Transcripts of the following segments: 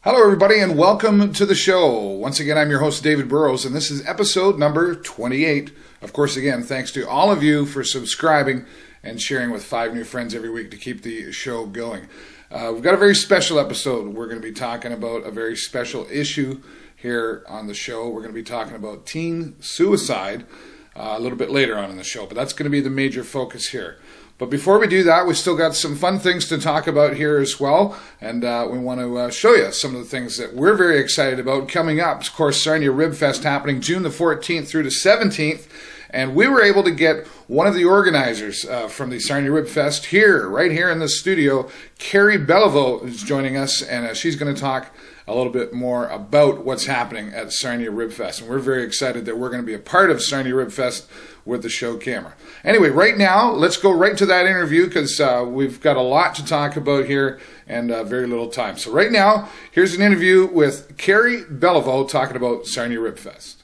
Hello, everybody, and welcome to the show. Once again, I'm your host, David Burrows, and this is episode number 28. Of course, again, thanks to all of you for subscribing and sharing with 5 new friends every week to keep the show going. We've got a very special episode. We're going to be talking about a very special issue here on the show. We're going to be talking about teen suicide a little bit later on in the show, but that's going to be the major focus here. But before we do that, we've still got some fun things to talk about here as well, and we want to show you some of the things that we're very excited about coming up. Of course, Sarnia Ribfest happening June the 14th through the 17th, and we were able to get one of the organizers from the Sarnia Ribfest here, right here in the studio. Kerry M Belliveau is joining us, and she's going to talk a little bit more about what's happening at Sarnia Ribfest. And we're very excited that we're going to be a part of Sarnia Ribfest with the show camera. Anyway, right now, let's go right to that interview because we've got a lot to talk about here and very little time. So right now, here's an interview with Kerry M Belliveau talking about Sarnia Ribfest.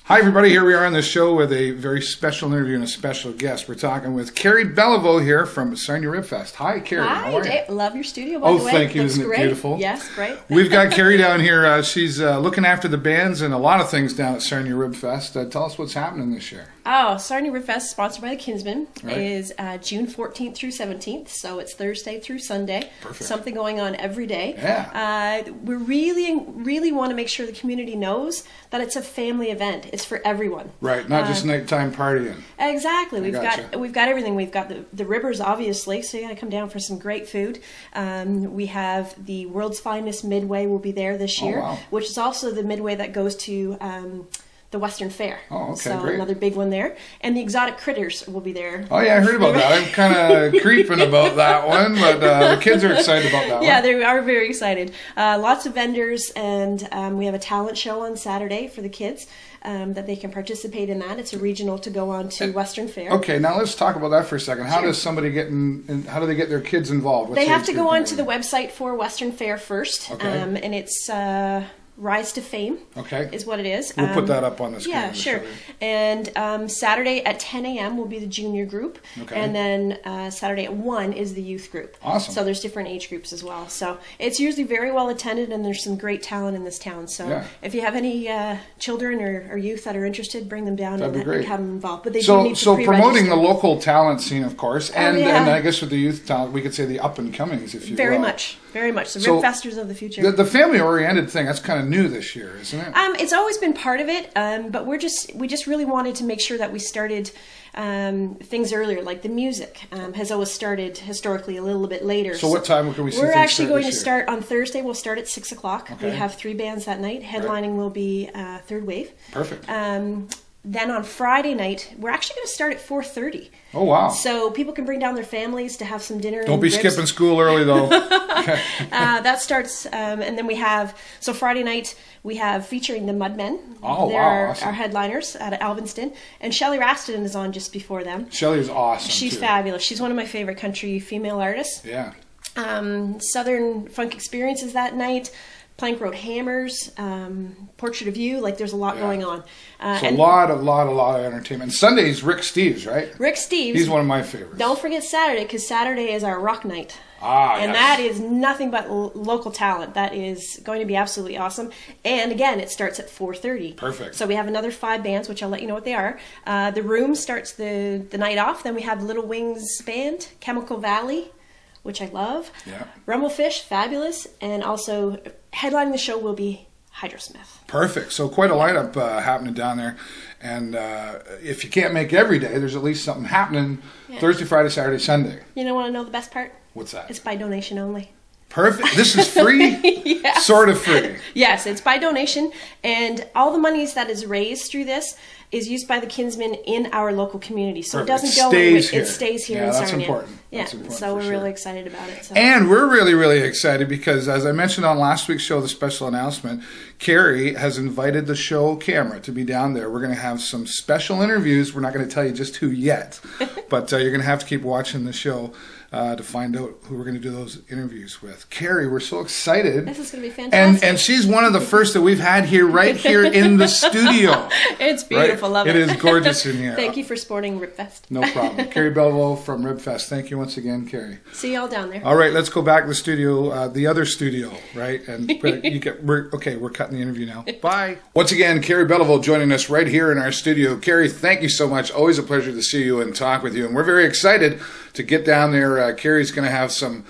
Hi, everybody. Here we are on the show with a very special interview and a special guest. We're talking with Kerry M Belliveau here from Sarnia Ribfest. Hi, Kerry. Hi, how are you? Love your studio, by the way. Thank you. Looks Isn't it great. beautiful? Yes, great. We've got Kerry down here. She's looking after the bands and a lot of things down at Sarnia Ribfest. Tell us what's happening this year. Oh, Sarnia Ribfest, sponsored by the Kinsmen, Right. is June 14th through 17th, so it's Thursday through Sunday. Perfect. Something going on every day. Yeah. We really want to make sure the community knows that it's a family event. It's for everyone. Right, not just nighttime partying. Exactly. We've gotcha. got everything. We've got the Ribbers, obviously, so you got to come down for some great food. We have the World's Finest Midway will be there this year, wow. which is also the midway that goes to the Western Fair. Oh, okay, so great. Another big one there. And the Exotic Critters will be there. Oh, yeah, I heard about that. I'm kind of creeping about that one, but the kids are excited about that one. Yeah, they are very excited. Lots of vendors, and we have a talent show on Saturday for the kids that they can participate in that. It's a regional to go on to Western Fair. Okay, now let's talk about that for a second. How does somebody get how do they get their kids involved? They have to go onto the website for Western Fair first, Okay. and it's Rise to Fame. Okay. Is what it is. We'll put that up on the screen. Yeah, sure. And Saturday at 10 a.m. will be the junior group, Okay. and then Saturday at 1 is the youth group. Awesome. So there's different age groups as well. So it's usually very well attended, and there's some great talent in this town. So Yeah. if you have any children or youth that are interested, bring them down That'd be great. and have them involved. But they do need to So promoting pre-register. the local talent scene, of course, and yeah. I guess with the youth talent, we could say the up and comings, if you Very will. much. Very much. The So Ribfesters of the future. The family-oriented thing, that's kind of new this year, isn't it? It's always been part of it, but we just really wanted to make sure that we started things earlier, like the music has always started historically a little bit later. So what time can we see We're things actually going to this year? start on Thursday. We'll start at 6 o'clock. Okay. We have 3 bands that night. Headlining will be Third Wave. Perfect. Then on Friday night, we're actually going to start at 4:30. Oh, wow. So people can bring down their families to have some dinner. Don't and be ribs. skipping school early, though. Okay. That starts, and then we have, so Friday night, we have featuring the Mudmen. Oh, They're wow, awesome. our headliners out of Alvinston. And Shelley Raston is on just before them. Shelley is awesome, She's too. fabulous. She's one of my favorite country female artists. Yeah. Southern Funk Experiences that night. Plank Road Hammers, Portrait of You, like there's a lot going on. So and a lot of entertainment. And Sunday's Rick Steves, right? Rick Steves. He's one of my favorites. Don't forget Saturday, because Saturday is our rock night. yes. And that is nothing but local talent. That is going to be absolutely awesome. And again, it starts at 4:30. Perfect. So we have another 5 bands, which I'll let you know what they are. The Room starts the night off. Then we have Little Wings Band, Chemical Valley, which I love. Yeah. Rumblefish, fabulous. And also headlining the show will be Hydrosmith. Perfect. So quite a lineup happening down there. And if you can't make every day, there's at least something happening Thursday, Friday, Saturday, Sunday. You know, want to know the best part? What's that? It's by donation only. Perfect. This is free? Yes. Sort of free. Yes, it's by donation, and all the monies that is raised through this is used by the Kinsmen in our local community. So Perfect. it doesn't go Stays anywhere. here. It stays here Yeah, in that's Sarnia. important. Yeah, That's important so for we're sure. really excited about it. So. And we're really, really excited because, as I mentioned on last week's show, the special announcement, Kerry has invited the show camera to be down there. We're going to have some special interviews. We're not going to tell you just who yet, but you're going to have to keep watching the show to find out who we're going to do those interviews with. Kerry, we're so excited. This is going to be fantastic. And she's one of the first that we've had here right here in the studio. It's beautiful. Right? Love it. It is gorgeous in here. Thank you for supporting Ribfest. No problem. Kerry Belliveau from Ribfest. Thank you once again, Kerry. See y'all down there. All right, let's go back to the studio, the other studio, right? And we're cutting the interview now. Bye. Once again, Kerry Belliveau joining us right here in our studio. Kerry, thank you so much. Always a pleasure to see you and talk with you. And we're very excited to get down there. Kerry's going to have some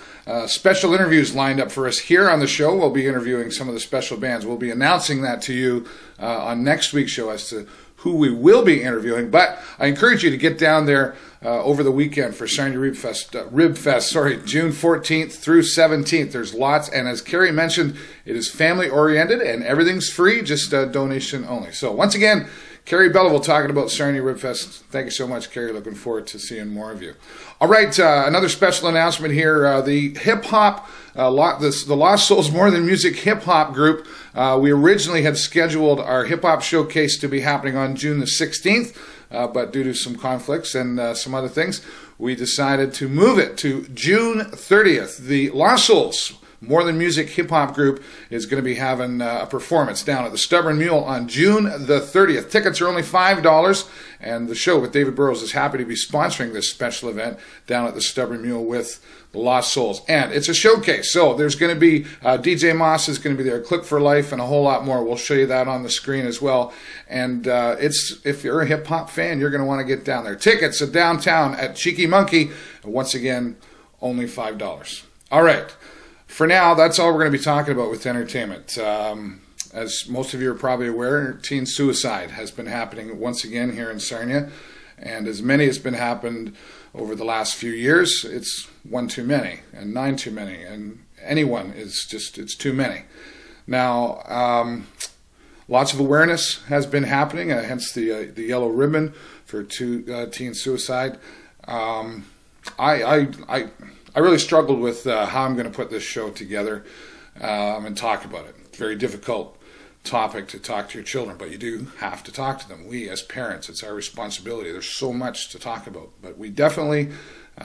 special interviews lined up for us here on the show. We'll be interviewing some of the special bands. We'll be announcing that to you on next week's show as to who we will be interviewing. But I encourage you to get down there over the weekend for Sarnia Ribfest, June 14th through 17th. There's lots, and as Kerry mentioned, it is family-oriented, and everything's free, just donation only. So once again, Kerry Belliveau talking about Sarnia Ribfest. Thank you so much, Kerry. Looking forward to seeing more of you. All right, another special announcement here. The hip-hop, the Lost Souls More Than Music hip-hop group, we originally had scheduled our hip-hop showcase to be happening on June the 16th, but due to some conflicts and some other things, we decided to move it to June 30th. The Lost Souls More Than Music hip-hop group is going to be having a performance down at the Stubborn Mule on June the 30th. Tickets are only $5, and the show with David Burrows is happy to be sponsoring this special event down at the Stubborn Mule with the Lost Souls. And it's a showcase, so there's going to be DJ Moss is going to be there, Click for Life, and a whole lot more. We'll show you that on the screen as well. And if you're a hip-hop fan, you're going to want to get down there. Tickets are downtown at Cheeky Monkey. Once again, only $5. All right. For now, that's all we're going to be talking about with entertainment. As most of you are probably aware, teen suicide has been happening once again here in Sarnia. And as many has been happened over the last few years, it's one too many and nine too many. And anyone is just, it's too many. Now, lots of awareness has been happening, hence the yellow ribbon for teen suicide. I really struggled with how I'm going to put this show together and talk about it. It's a very difficult topic to talk to your children, but you do have to talk to them. We, as parents, it's our responsibility. There's so much to talk about, but we definitely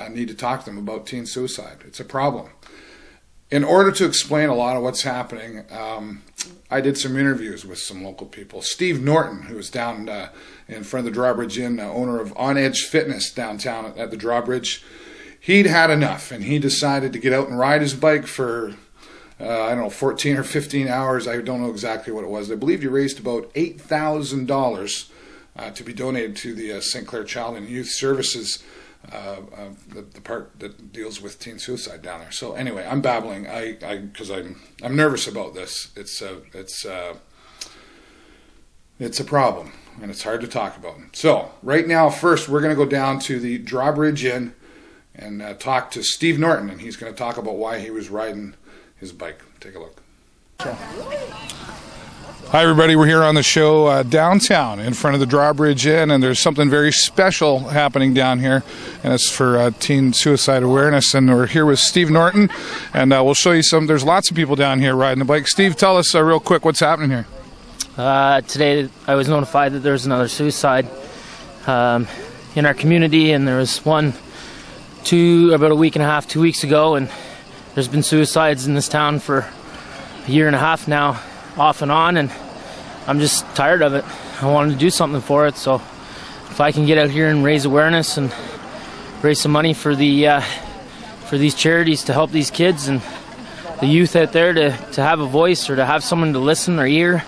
need to talk to them about teen suicide. It's a problem. In order to explain a lot of what's happening, I did some interviews with some local people. Steve Norton, who was down in front of the Drawbridge Inn, owner of On Edge Fitness downtown at the Drawbridge, he'd had enough, and he decided to get out and ride his bike for, 14 or 15 hours. I don't know exactly what it was. I believe he raised about $8,000 to be donated to the St. Clair Child and Youth Services, the part that deals with teen suicide down there. So anyway, I'm babbling because I'm nervous about this. It's a problem, and it's hard to talk about. So right now, first, we're going to go down to the Drawbridge Inn and talk to Steve Norton, and he's going to talk about why he was riding his bike. Take a look. Hi, everybody. We're here on the show downtown in front of the Drawbridge Inn, and there's something very special happening down here, and it's for teen suicide awareness. And we're here with Steve Norton, and we'll show you some. There's lots of people down here riding the bike. Steve, tell us real quick what's happening here. Today, I was notified that there was another suicide in our community, and there was one about a week and a half, 2 weeks ago, and there's been suicides in this town for a year and a half now, off and on, and I'm just tired of it. I wanted to do something for it, so if I can get out here and raise awareness and raise some money for these charities to help these kids and the youth out there to have a voice or to have someone to listen or hear,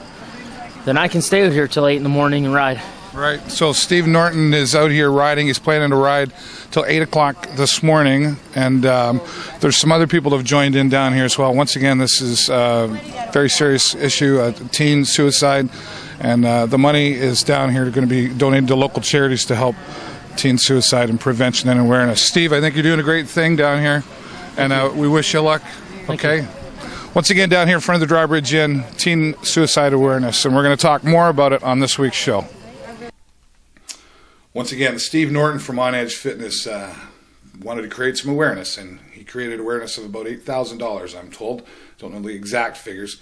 then I can stay out here till 8 in the morning and ride. Right. So Steve Norton is out here riding. He's planning to ride till 8 o'clock this morning. And there's some other people that have joined in down here as well. Once again, this is a very serious issue, teen suicide. And the money is down here going to be donated to local charities to help teen suicide and prevention and awareness. Steve, I think you're doing a great thing down here. And we wish you luck. Okay. Once again, down here in front of the Drawbridge Inn, teen suicide awareness. And we're going to talk more about it on this week's show. Once again, Steve Norton from On Edge Fitness wanted to create some awareness, and he created awareness of about $8,000, I'm told. Don't know the exact figures.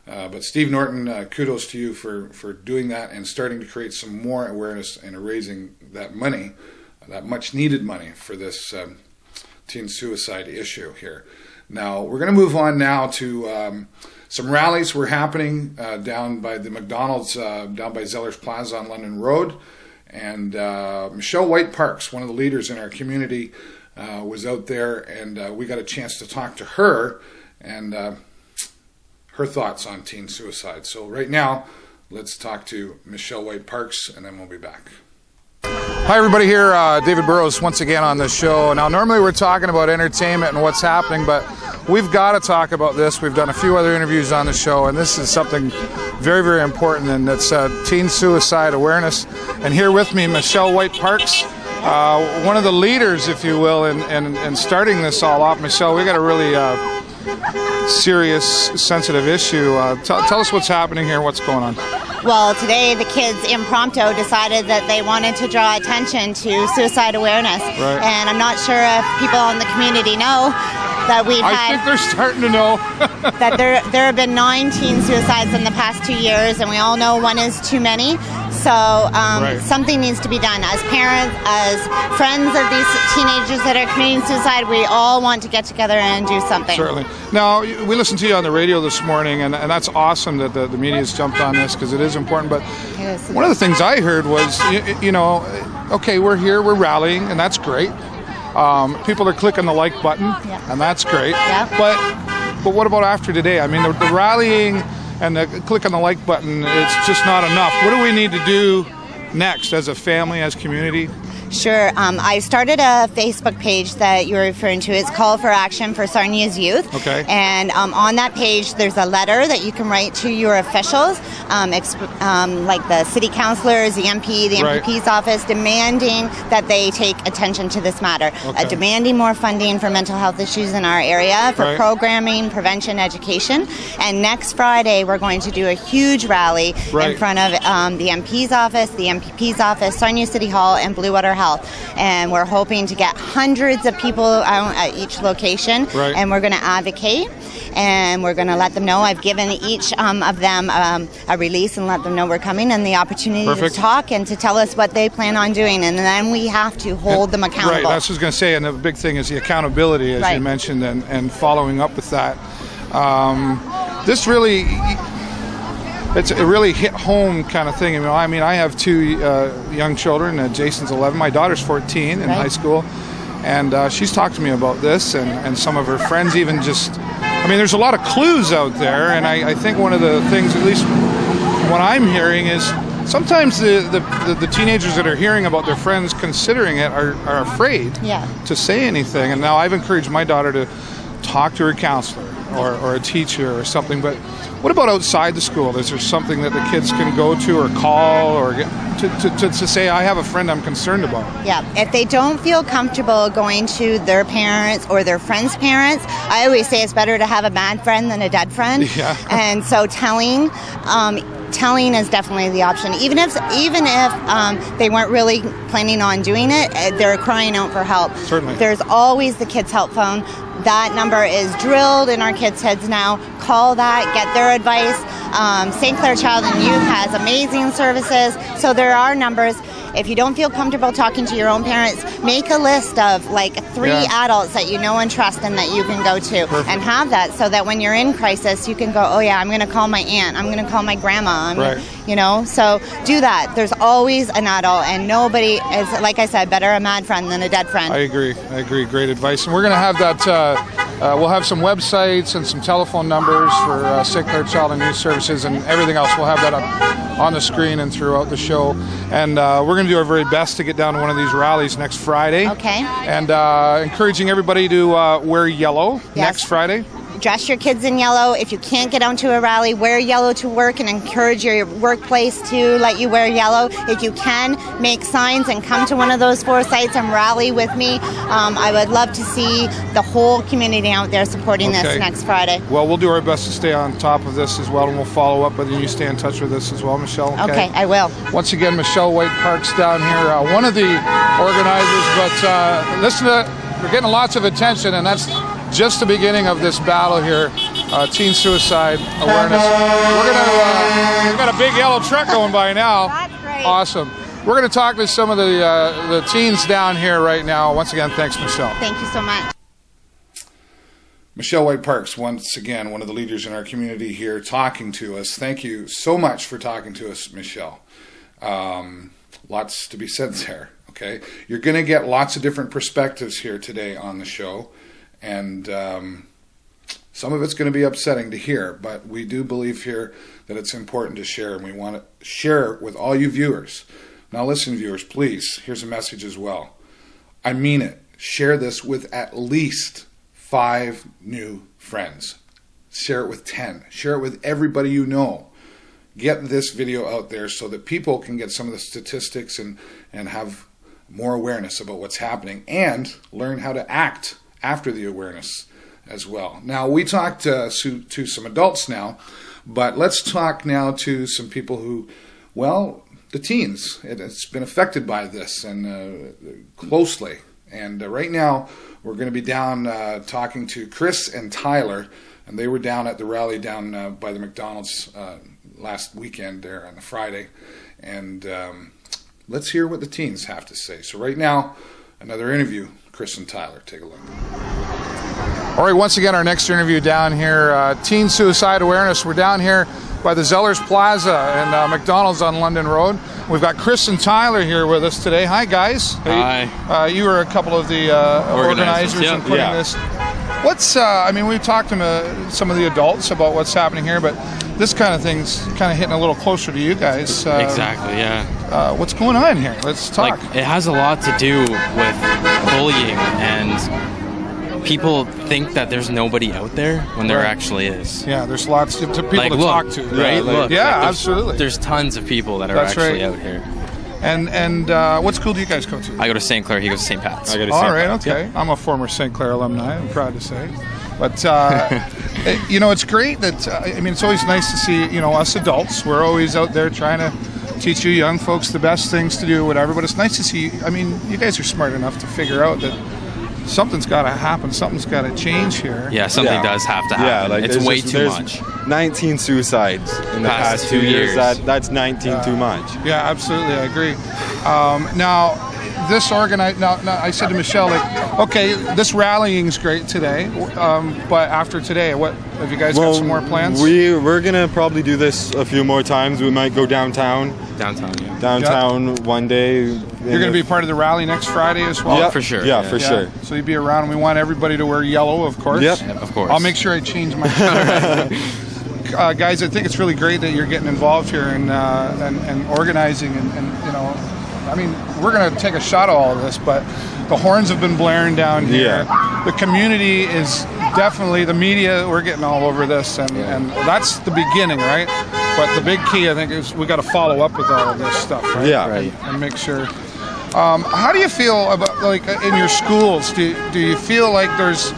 But Steve Norton, kudos to you for doing that and starting to create some more awareness and raising that money, that much-needed money for this teen suicide issue here. Now, we're going to move on now to some rallies were happening down by the McDonald's, down by Zellers Plaza on London Road. And Michelle White Parks, one of the leaders in our community, was out there, and we got a chance to talk to her and her thoughts on teen suicide. So right now, let's talk to Michelle White Parks, and then we'll be back. Hi everybody, here David Burrows once again on the show. Now normally we're talking about entertainment and what's happening, but we've got to talk about this. We've done a few other interviews on the show, and this is something very, very important, and it's teen suicide awareness. And here with me, Michelle White Parks, one of the leaders, if you will, in starting this all off. Michelle, we got a really serious, sensitive issue. Tell us what's happening here, what's going on. Well, today the kids impromptu decided that they wanted to draw attention to suicide awareness. Right. And I'm not sure if people in the community know that we've I think had they're starting to know. that there have been 9 teen suicides in the past 2 years, and we all know one is too many. So Right. something needs to be done. As parents, as friends of these teenagers that are committing suicide, we all want to get together and do something. Certainly. Now, we listened to you on the radio this morning, and that's awesome that the media's jumped on this because it is important. But Yes. one of the things I heard was, you know, okay, we're here, we're rallying, and that's great. People are clicking the like button, Yeah. and that's great. Yeah. But what about after today? I mean, the rallying and the click on the like button, it's just not enough. What do we need to do next as a family, as community? Sure. I started a Facebook page that you're referring to. It's Call for Action for Sarnia's Youth. Okay. And on that page, there's a letter that you can write to your officials, like the city councilors, the MP, the Right. MPP's office, demanding that they take attention to this matter, Okay. demanding more funding for mental health issues in our area, for Right. programming, prevention, education. And next Friday, we're going to do a huge rally Right. in front of the MP's office, the MPP's office, Sarnia City Hall, and Blue Water Health. And we're hoping to get hundreds of people out at each location. Right. And we're going to advocate, and we're going to let them know. I've given each of them a release and let them know we're coming, and the opportunity Perfect. to talk and to tell us what they plan on doing. And then we have to hold them accountable. Right, that's what I was going to say, and the big thing is the accountability, as you Right. mentioned, and following up with that. This really, it really hit home kind of thing. You know, I mean, I have 2 young children. Jason's 11. My daughter's 14 in Right. high school, and she's talked to me about this, and some of her friends even just. I mean, there's a lot of clues out there, and I think one of the things, at least what I'm hearing, is sometimes the teenagers that are hearing about their friends considering it are afraid Yeah. to say anything. And now I've encouraged my daughter to talk to her counselor or a teacher or something. But what about outside the school? Is there something that the kids can go to or call or get to say, I have a friend I'm concerned about? Yeah, if they don't feel comfortable going to their parents or their friends' parents, I always say it's better to have a bad friend than a dead friend. Yeah. And so telling is definitely the option. Even if they weren't really planning on doing it, they're crying out for help. Certainly. There's always the kids' help phone. That number is drilled in our kids' heads now. Call that, get their advice. St. Clair Child and Youth has amazing services. So there are numbers. If you don't feel comfortable talking to your own parents, make a list of like 3 Yeah. adults that you know and trust and that you can go to. Perfect. And have that so that when you're in crisis, you can go, oh yeah, I'm going to call my aunt. I'm going to call my grandma. Right. You know, so do that. There's always an adult, and nobody is, like I said, better a mad friend than a dead friend. I agree. Great advice. And we're going to have that, we'll have some websites and some telephone numbers for St. Clair Child and Youth Services and everything else. We'll have that up on the screen and throughout the show. And we're going to do our very best to get down to one of these rallies next Friday. Okay. And encouraging everybody to wear yellow next Friday. Dress your kids in yellow. If you can't get onto a rally, wear yellow to work and encourage your workplace to let you wear yellow. If you can, make signs and come to one of those 4 sites and rally with me. I would love to see the whole community out there supporting this next Friday. Well, we'll do our best to stay on top of this as well, and we'll follow up, but you stay in touch with us as well, Michelle. Okay, I will. Once again, Michelle White Parks down here, one of the organizers, but listen to, we're getting lots of attention, and that's just the beginning of this battle here, teen suicide awareness. We've got a big yellow truck going by now. That's great. Awesome. We're going to talk to some of the teens down here right now. Once again, thanks, Michelle. Thank you so much. Michelle White Parks, once again, one of the leaders in our community here, talking to us. Thank you so much for talking to us, Michelle. Lots to be said there, okay? You're going to get lots of different perspectives here today on the show, and some of it's going to be upsetting to hear, but we do believe here that it's important to share, and we want to share it with all you viewers. Now listen, viewers, please, here's a message as well. I mean it. Share this with at least 5 new friends. Share it with 10. Share it with everybody you know. Get this video out there so that people can get some of the statistics and have more awareness about what's happening and learn how to act after the awareness as well. Now, we talked to some adults now, but let's talk now to some people who, well, the teens. It's been affected by this and closely. And right now, we're going to be down talking to Chris and Tyler, and they were down at the rally down by the McDonald's last weekend there on the Friday. And let's hear what the teens have to say. So right now, another interview, Chris and Tyler. Take a look. All right, once again, our next interview down here, Teen Suicide Awareness. We're down here by the Zellers Plaza and McDonald's on London Road. We've got Chris and Tyler here with us today. Hi, guys. Hi. You were a couple of the organizers in putting this. What's, I mean, we've talked to some of the adults about what's happening here, but this kind of thing's kind of hitting a little closer to you guys. Exactly, yeah. What's going on here? Let's talk. Like, it has a lot to do with bullying, and people think that there's nobody out there when there actually is. Yeah, there's lots of people like, to talk to. Right? Look, yeah, like absolutely. There's tons of people that are actually out here. And what school do you guys go to? I go to St. Clair. He goes to St. Pat's. I go to St. Pat's. Okay. Yep. I'm a former St. Clair alumni, I'm proud to say. But, you know, it's great that, I mean, it's always nice to see, you know, us adults. We're always out there trying to teach you young folks the best things to do, whatever. But it's nice to see, I mean, you guys are smart enough to figure out that something's got to happen. Something's got to change here. Yeah, something does have to happen. Yeah, like it's way too much. 19 suicides in the past 2 years. That's 19 too much. Yeah, absolutely. I agree. Now, this now I said to Michelle, like, okay, this rallying's great today, but after today, what have you guys got some more plans? We're gonna probably do this a few more times. We might go downtown. Downtown one day. You're going to be part of the rally next Friday as well? Yeah, for sure. Yeah, for sure. So you'd be around. We want everybody to wear yellow, of course. Yep, of course. I'll make sure I change my shirt. Guys, I think it's really great that you're getting involved here and organizing and you know, I mean, we're going to take a shot at all of this, but the horns have been blaring down here. Yeah. The community is definitely, the media, we're getting all over this, and that's the beginning, right? But the big key, I think, is we got to follow up with all of this stuff, right? Yeah. Right. And make sure. How do you feel about, like, in your schools? Do you feel like there's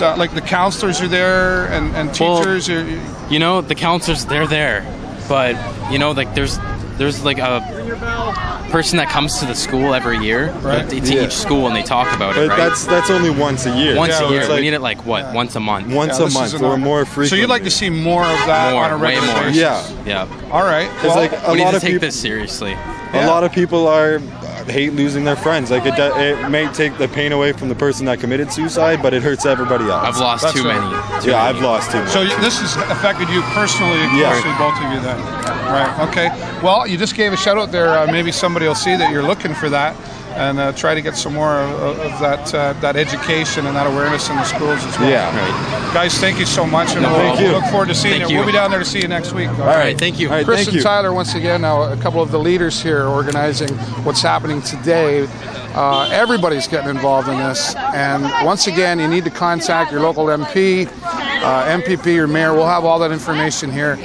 like the counselors are there and teachers? Well, you know, the counselors, they're there, but you know, like there's like a person that comes to the school every year, right, to each school, and they talk about it, right? That's only once a year. Once a year. We need it like what? Once a month. Once a month or more frequently. So you'd like to see more of that on a regular basis? Yeah. All right. Well, like we need to take this seriously. A lot of people hate losing their friends. Like it may take the pain away from the person that committed suicide, but it hurts everybody else. I've lost too many. I've lost too many. So this has affected you personally, both of you then. Right, okay. Well, you just gave a shout out there. Maybe somebody will see that you're looking for that and try to get some more of that education and that awareness in the schools as well. Yeah. Right. Guys, thank you so much. And we'll look forward to seeing you. We'll be down there to see you next week. All right, thank you. Chris and Tyler, once again, now a couple of the leaders here organizing what's happening today. Everybody's getting involved in this. And once again, you need to contact your local MP, MPP, or mayor. We'll have all that information here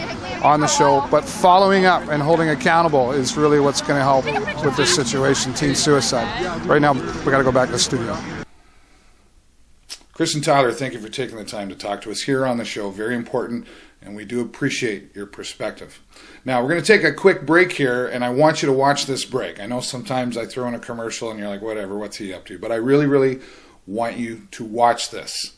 on the show, but following up and holding accountable is really what's going to help with this situation, teen suicide. Right now, we got to go back to the studio. Chris and Tyler, thank you for taking the time to talk to us here on the show. Very important, and we do appreciate your perspective. Now, we're going to take a quick break here, and I want you to watch this break. I know sometimes I throw in a commercial, and you're like, whatever, what's he up to? But I really, really want you to watch this.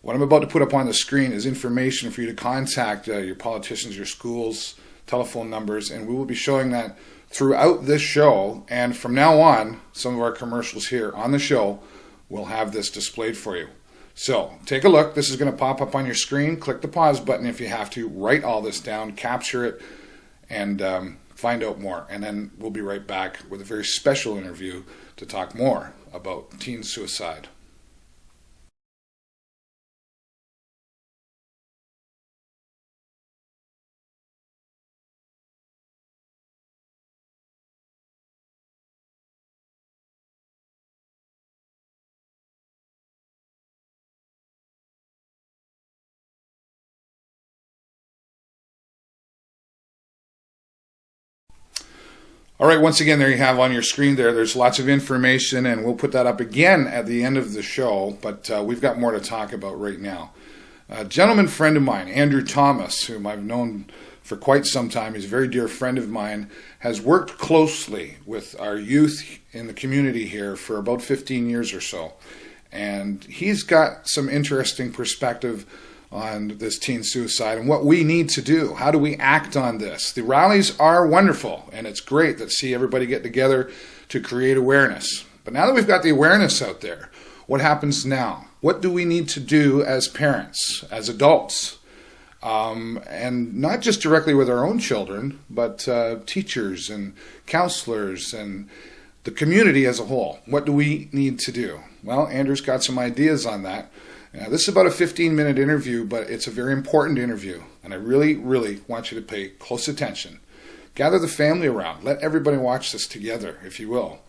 What I'm about to put up on the screen is information for you to contact your politicians, your schools, telephone numbers, and we will be showing that throughout this show, and from now on, some of our commercials here on the show will have this displayed for you. So take a look. This is going to pop up on your screen. Click the pause button if you have to. Write all this down, capture it, and find out more. And then we'll be right back with a very special interview to talk more about teen suicide. All right, once again, there you have on your screen there's lots of information, and we'll put that up again at the end of the show, but we've got more to talk about right now. A gentleman friend of mine, Andrew Thomas, whom I've known for quite some time, he's a very dear friend of mine, has worked closely with our youth in the community here for about 15 years or so, and he's got some interesting perspective on this teen suicide and what we need to do. How do we act on this? The rallies are wonderful, and it's great to see everybody get together to create awareness. But now that we've got the awareness out there, what happens now? What do we need to do as parents, as adults? And not just directly with our own children, but teachers and counselors and the community as a whole. What do we need to do? Well, Andrew's got some ideas on that. Now, this is about a 15-minute interview, but it's a very important interview, and I really, really want you to pay close attention. Gather the family around. Let everybody watch this together, if you will.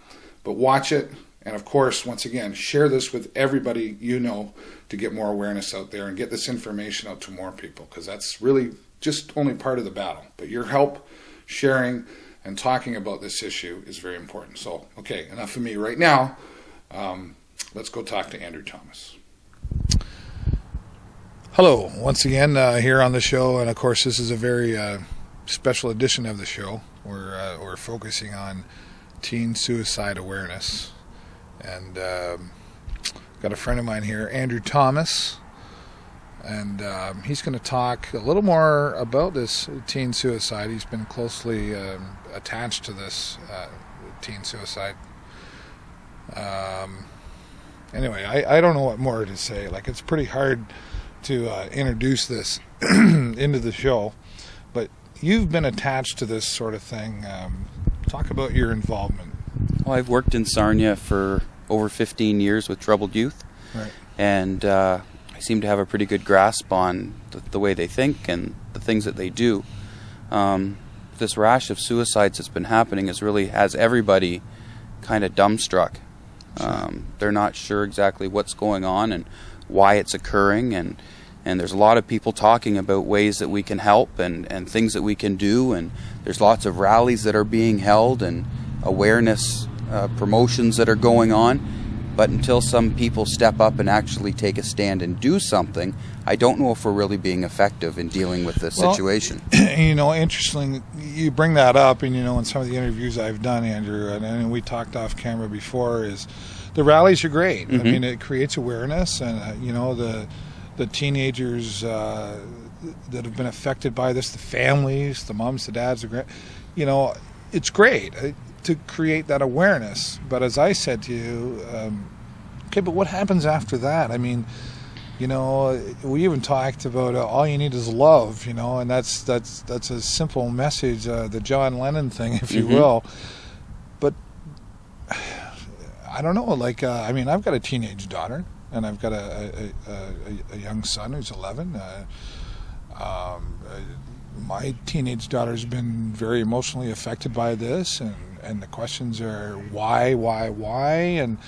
But watch it, and of course, once again, share this with everybody you know to get more awareness out there and get this information out to more people, because that's really just only part of the battle. But your help, sharing, and talking about this issue is very important. So, okay, enough of me right now. Let's go talk to Andrew Thomas. Hello, once again here on the show, and of course this is a very special edition of the show. We're focusing on teen suicide awareness, and got a friend of mine here, Andrew Thomas, and he's going to talk a little more about this teen suicide. He's been closely attached to this teen suicide. Anyway, I don't know what more to say. Like, it's pretty hard to introduce this into the show, but you've been attached to this sort of thing. Talk about your involvement. Well, I've worked in Sarnia for over 15 years with troubled youth, right. And I seem to have a pretty good grasp on the way they think and the things that they do. This rash of suicides that's been happening has everybody kind of dumbstruck. They're not sure exactly what's going on and why it's occurring, and there's a lot of people talking about ways that we can help and things that we can do, and there's lots of rallies that are being held and awareness promotions that are going on, but until some people step up and actually take a stand and do something, I don't know if we're really being effective in dealing with this situation. Interesting, you bring that up, and in some of the interviews I've done, Andrew, and we talked off camera before, is the rallies are great. Mm-hmm. I mean, it creates awareness, and the teenagers that have been affected by this, the families, the moms, the dads, it's great to create that awareness. But as I said to you, okay, but what happens after that? I mean, we even talked about all you need is love, and that's a simple message, the John Lennon thing, if you will. But I don't know, I've got a teenage daughter, and I've got a young son who's 11. My teenage daughter's been very emotionally affected by this, and the questions are why, and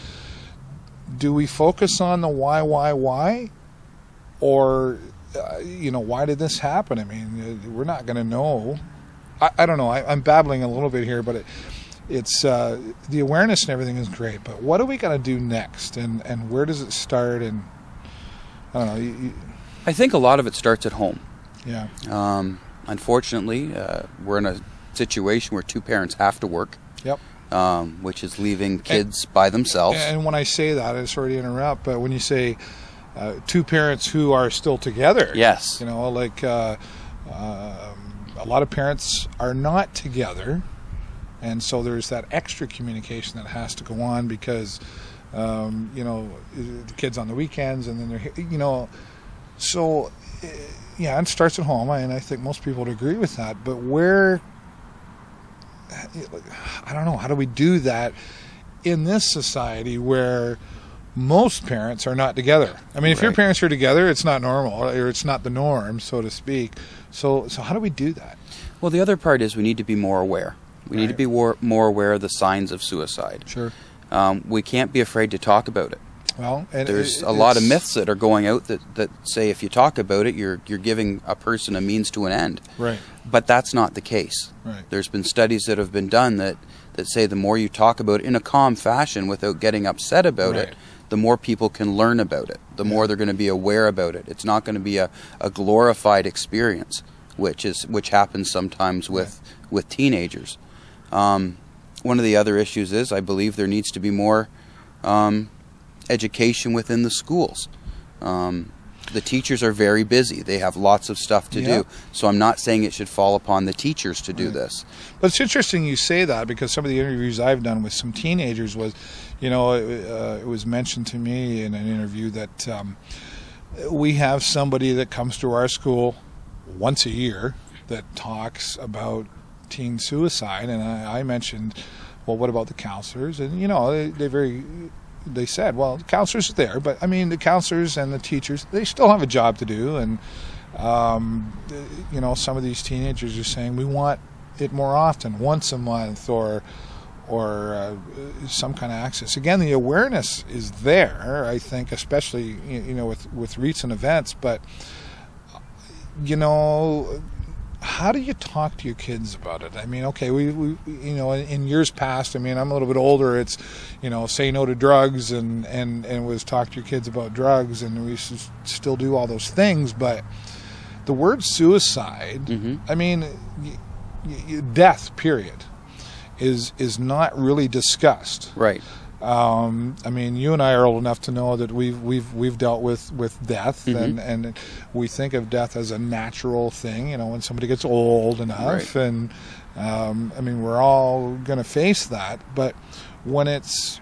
do we focus on the why, or why did this happen? I mean, we're not going to know. I don't know. I'm babbling a little bit here, but it's the awareness and everything is great, but what are we going to do next, and where does it start? And I don't know. I think a lot of it starts at home. Yeah. Unfortunately, we're in a situation where two parents have to work. Yep. Which is leaving kids by themselves. And when I say that, I'm sorry to interrupt, but when you say two parents who are still together, yes, a lot of parents are not together, And so there's that extra communication that has to go on because, the kids on the weekends, and then they're, so, yeah, it starts at home, and I think most people would agree with that. But I don't know, how do we do that in this society where most parents are not together? I mean, if your parents are together, it's not normal, or it's not the norm, so to speak. So how do we do that? Well, the other part is we need to be more aware. We need to be more aware of the signs of suicide. Sure. We can't be afraid to talk about it. Well, and there's a lot of myths that are going out that say if you talk about it, you're giving a person a means to an end. Right. But that's not the case. Right. There's been studies that have been done that say the more you talk about it in a calm fashion without getting upset about it, the more people can learn about it. The more they're going to be aware about it. It's not going to be a glorified experience, which happens sometimes with teenagers. One of the other issues is I believe there needs to be more education within the schools. The teachers are very busy. They have lots of stuff to do. So I'm not saying it should fall upon the teachers to do this. But it's interesting you say that, because some of the interviews I've done with some teenagers was, it was mentioned to me in an interview that we have somebody that comes to our school once a year that talks about teen suicide, and I mentioned, well, what about the counselors? And they said, well, the counselors are there, but I mean, the counselors and the teachers, they still have a job to do. And some of these teenagers are saying we want it more often, once a month, or some kind of access. Again, the awareness is there, I think, especially with recent events. But how do you talk to your kids about it? I mean, okay, we in years past, I mean, I'm a little bit older, it's, say no to drugs and was talk to your kids about drugs, and we still do all those things, but the word suicide, I mean, death, period, is not really discussed. Right. I mean, you and I are old enough to know that we've dealt with death, and we think of death as a natural thing. When somebody gets old enough, and I mean, we're all going to face that. But when it's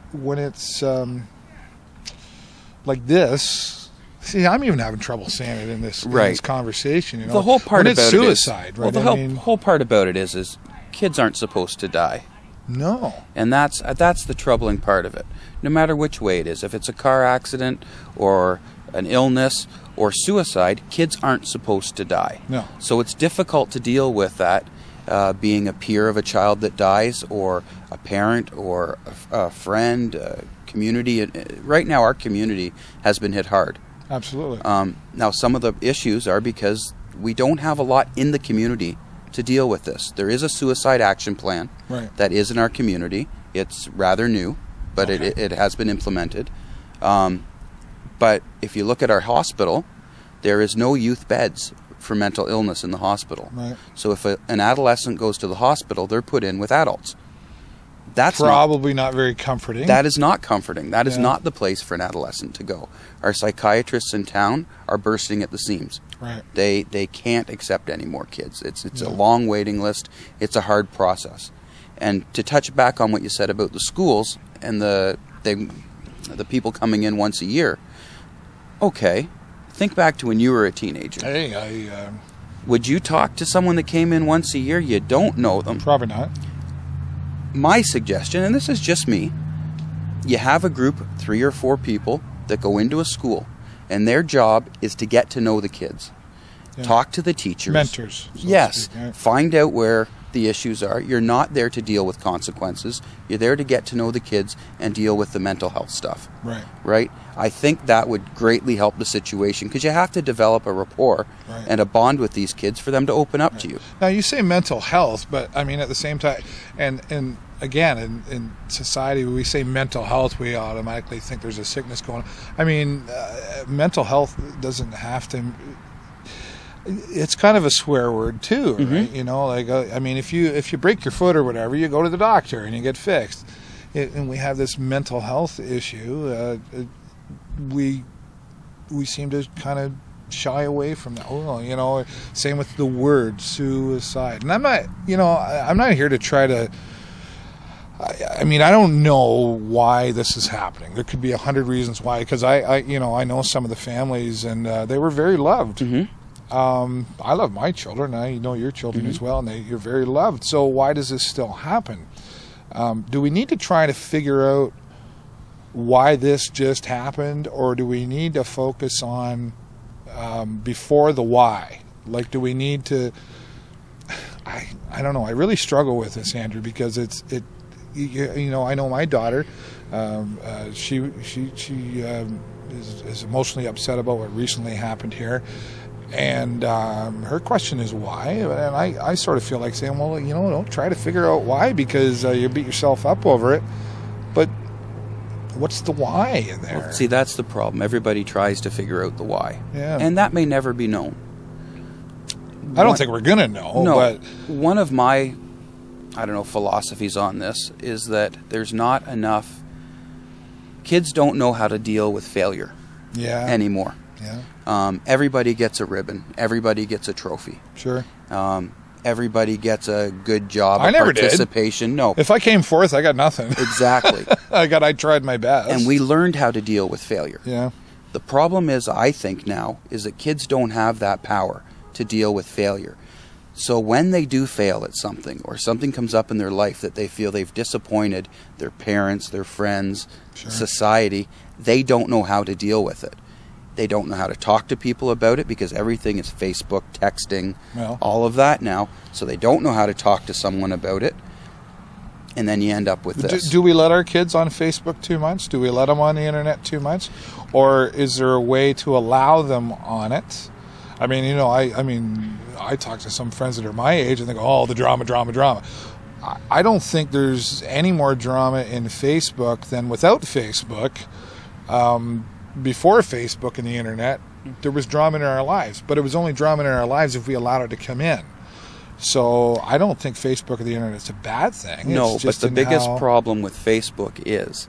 like this, see, I'm even having trouble saying it in this conversation. The whole part when about it's suicide, it is, well, the whole part about it is kids aren't supposed to die. No. And that's the troubling part of it. No matter which way it is, if it's a car accident or an illness or suicide, kids aren't supposed to die. No. So it's difficult to deal with that, being a peer of a child that dies, or a parent, or a friend, a community. Right now, our community has been hit hard. Absolutely. Now, some of the issues are because we don't have a lot in the community to deal with this. There is a suicide action plan that is in our community. It's rather new, but it has been implemented. But if you look at our hospital, there is no youth beds for mental illness in the hospital. Right. So if an adolescent goes to the hospital, they're put in with adults. That's probably not very comforting. That is not comforting. That is not the place for an adolescent to go. Our psychiatrists in town are bursting at the seams. Right. They can't accept any more kids. It's a long waiting list. It's a hard process. And to touch back on what you said about the schools and the people coming in once a year. Okay, think back to when you were a teenager. Hey, would you talk to someone that came in once a year? You don't know them. Probably not. My suggestion, and this is just me, you have a group, 3 or 4 people that go into a school, and their job is to get to know the kids. Yeah. Talk to the teachers. Mentors. So yes. Find out where the issues are. You're not there to deal with consequences. You're there to get to know the kids and deal with the mental health stuff. Right. Right? I think that would greatly help the situation, because you have to develop a rapport and a bond with these kids for them to open up to you. Now, you say mental health, but I mean, at the same time, and again, in society, when we say mental health, we automatically think there's a sickness going on. I mean, mental health doesn't have to... It's kind of a swear word too, right? I mean, if you break your foot or whatever, you go to the doctor and you get fixed. And we have this mental health issue. We seem to kind of shy away from that. Same with the word suicide. And I'm not here to try to I mean, I don't know why this is happening. There could be 100 reasons why. Because I know some of the families, and they were very loved. I love my children. I know your children as well, and you're very loved. So why does this still happen? Do we need to try to figure out why this just happened, or do we need to focus on before the why? Like, do we need to? I don't know. I really struggle with this, Andrew, because I know my daughter. She is emotionally upset about what recently happened here, and her question is why. And I sort of feel like saying, well, don't try to figure out why, because you beat yourself up over it. But what's the why in there? Well, see, that's the problem. Everybody tries to figure out the why, and that may never be known. I don't think we're going to know. No, but one of my, philosophies on this is that there's not enough. Kids don't know how to deal with failure anymore. Yeah. Everybody gets a ribbon. Everybody gets a trophy. Sure. Everybody gets a good job. I never participation. did. No. If I came fourth, I got nothing. Exactly. I tried my best. And we learned how to deal with failure. Yeah. The problem is, I think now, is that kids don't have that power to deal with failure. So when they do fail at something, or something comes up in their life that they feel they've disappointed their parents, their friends, society, they don't know how to deal with it. They don't know how to talk to people about it, because everything is Facebook, texting, all of that now. So they don't know how to talk to someone about it. And then you end up with this. Do we let our kids on Facebook too much? Do we let them on the internet too much? Or is there a way to allow them on it? I mean, I talk to some friends that are my age and they go, oh, the drama. I don't think there's any more drama in Facebook than without Facebook. Before Facebook and the internet, there was drama in our lives, but it was only drama in our lives if we allowed it to come in. So I don't think Facebook or the internet is a bad thing. No, but the biggest problem with Facebook is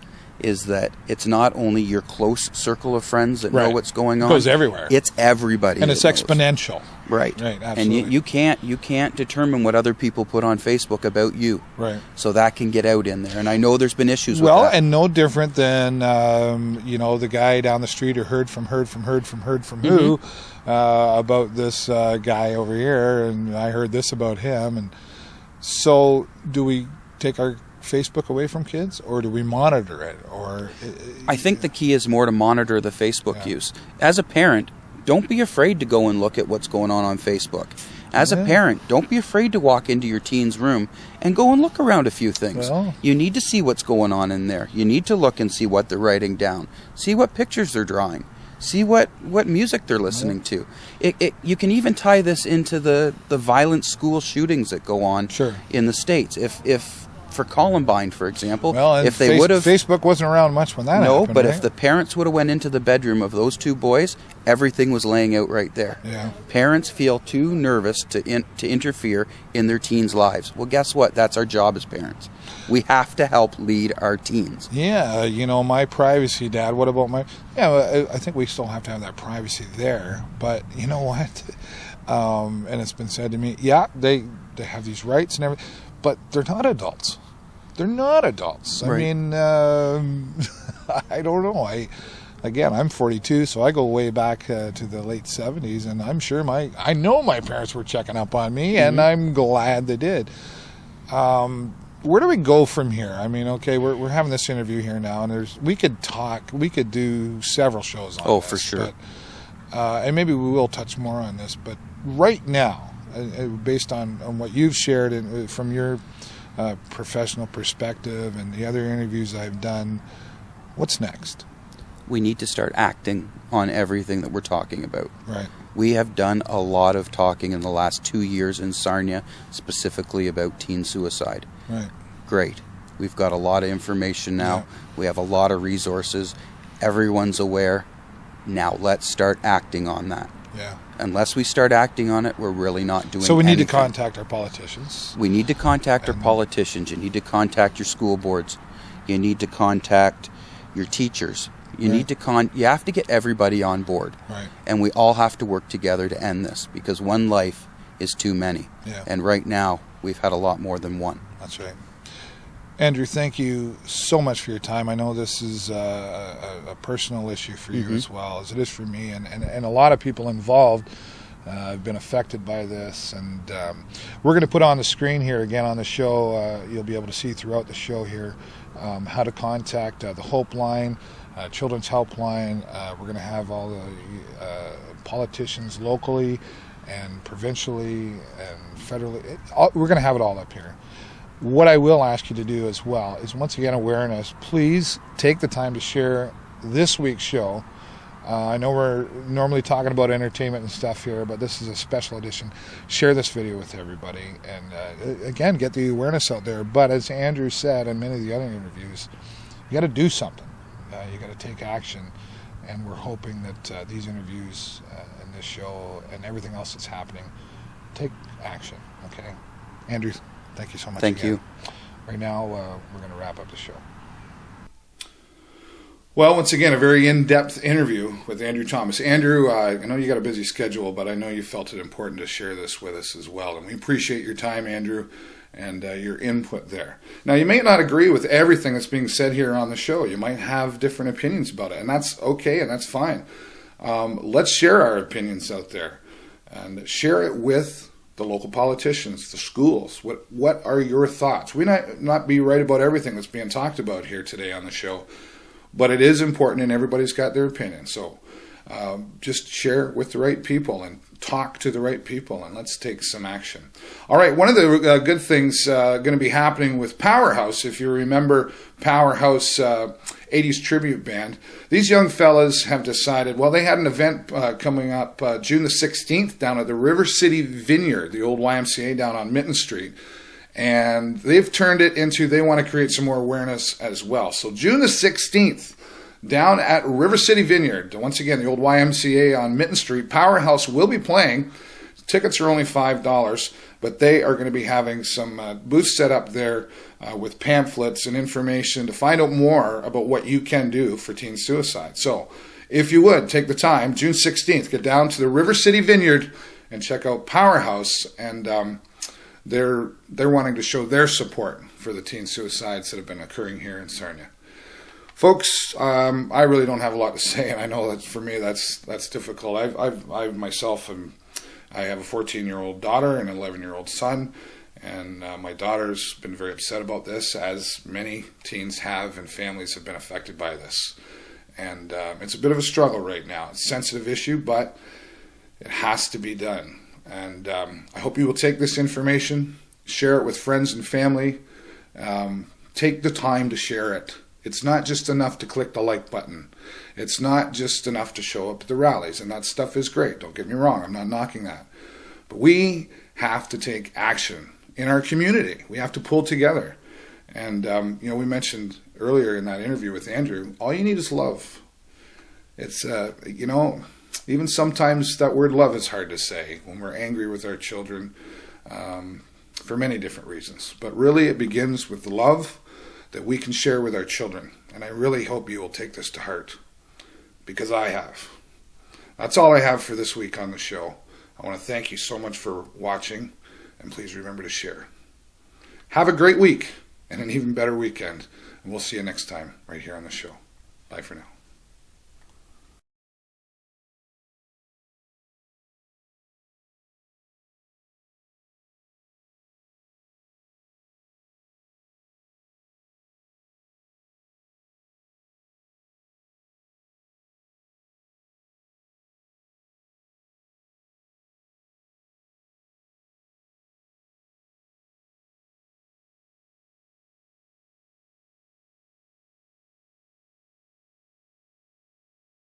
that it's not only your close circle of friends that know what's going on. It goes everywhere. It's everybody. And it's exponential. Right. Absolutely. And you can't determine what other people put on Facebook about you. Right. So that can get out in there. And I know there's been issues with that. Well, and no different than, the guy down the street who heard from who about this guy over here, and I heard this about him. And so do we take our Facebook away from kids, or do we monitor it? Or I think the key is more to monitor the Facebook use. As a parent, don't be afraid to go and look at what's going on Facebook. As a parent, don't be afraid to walk into your teen's room and go and look around a few things. You need to see what's going on in there. You need to look and see what they're writing down. See what pictures they're drawing. See what music they're listening to. You can even tie this into the violent school shootings that go on in the States. If for Columbine, for example, if they would have, Facebook wasn't around much when that happened. No, but if the parents would have went into the bedroom of those two boys, everything was laying out right there. Yeah. Parents feel too nervous to interfere in their teens' lives. Well, guess what? That's our job as parents. We have to help lead our teens. Yeah, my privacy, Dad. What about my? Yeah, I think we still have to have that privacy there. But you know what? And it's been said to me, they have these rights and everything, but they're not adults. They're not adults. Right. I mean, I don't know. I'm 42, so I go way back to the late 70s, and I'm sure I know my parents were checking up on me, and I'm glad they did. Where do we go from here? I mean, okay, we're having this interview here now, and we could do several shows on this. For sure. But, and maybe we will touch more on this, but right now, based on what you've shared from your professional perspective and the other interviews I've done, what's next? We need to start acting on everything that we're talking about. Right. We have done a lot of talking in the last 2 years in Sarnia, specifically about teen suicide. Right. Great. We've got a lot of information now. Yeah. We have a lot of resources. Everyone's aware. Now let's start acting on that. Yeah. Unless we start acting on it, we're really not doing anything. So we need to contact our politicians. We need to contact our politicians. You need to contact your school boards. You need to contact your teachers. You need to you have to get everybody on board. Right. And we all have to work together to end this, because one life is too many. Yeah. And right now, we've had a lot more than one. That's right. Andrew, thank you so much for your time. I know this is a personal issue for you as well as it is for me, and a lot of people involved have been affected by this. And we're going to put on the screen here again on the show. You'll be able to see throughout the show here how to contact the Hope Line, Children's Helpline. We're going to have all the politicians locally and provincially and federally. We're going to have it all up here. What I will ask you to do as well is, once again, awareness. Please take the time to share this week's show. I know we're normally talking about entertainment and stuff here, but this is a special edition. Share this video with everybody and, again, get the awareness out there. But as Andrew said in many of the other interviews, you got to do something. You got to take action. And we're hoping that these interviews and this show and everything else that's happening take action, okay? Andrew, thank you so much. Thank you. Right now, we're going to wrap up the show. Well, once again, a very in-depth interview with Andrew Thomas. Andrew, I know you got a busy schedule, but I know you felt it important to share this with us as well. And we appreciate your time, Andrew, and your input there. Now, you may not agree with everything that's being said here on the show. You might have different opinions about it, and that's okay, and that's fine. Let's share our opinions out there and share it with the local politicians, the schools. What are your thoughts? We might not be right about everything that's being talked about here today on the show, but it is important, and everybody's got their opinion. So just share with the right people and talk to the right people, and let's take some action. All right, one of the good things going to be happening with Powerhouse, if you remember Powerhouse 80s Tribute Band, these young fellas have decided, well, they had an event coming up June the 16th down at the River City Vineyard, the old YMCA down on Mitten Street, and they've turned it into, they want to create some more awareness as well. So June the 16th, down at River City Vineyard, once again, the old YMCA on Mitten Street, Powerhouse will be playing. Tickets are only $5, but they are going to be having some booths set up there with pamphlets and information to find out more about what you can do for teen suicide. So if you would, take the time, June 16th, get down to the River City Vineyard and check out Powerhouse. And they're wanting to show their support for the teen suicides that have been occurring here in Sarnia. Folks, I really don't have a lot to say, and I know that for me that's difficult. I myself I have a 14-year-old daughter and an 11-year-old son, and my daughter's been very upset about this, as many teens have, and families have been affected by this. And it's a bit of a struggle right now. It's a sensitive issue, but it has to be done. And I hope you will take this information, share it with friends and family. Take the time to share it. It's not just enough to click the like button. It's not just enough to show up at the rallies, and that stuff is great. Don't get me wrong. I'm not knocking that. But we have to take action in our community. We have to pull together. And, we mentioned earlier in that interview with Andrew, all you need is love. It's, even sometimes that word love is hard to say when we're angry with our children for many different reasons. But really it begins with the love that we can share with our children. And I really hope you will take this to heart, because I have. That's all I have for this week on the show. I want to thank you so much for watching, and please remember to share. Have a great week and an even better weekend, and we'll see you next time right here on the show. Bye for now.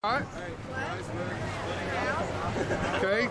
All right. Okay.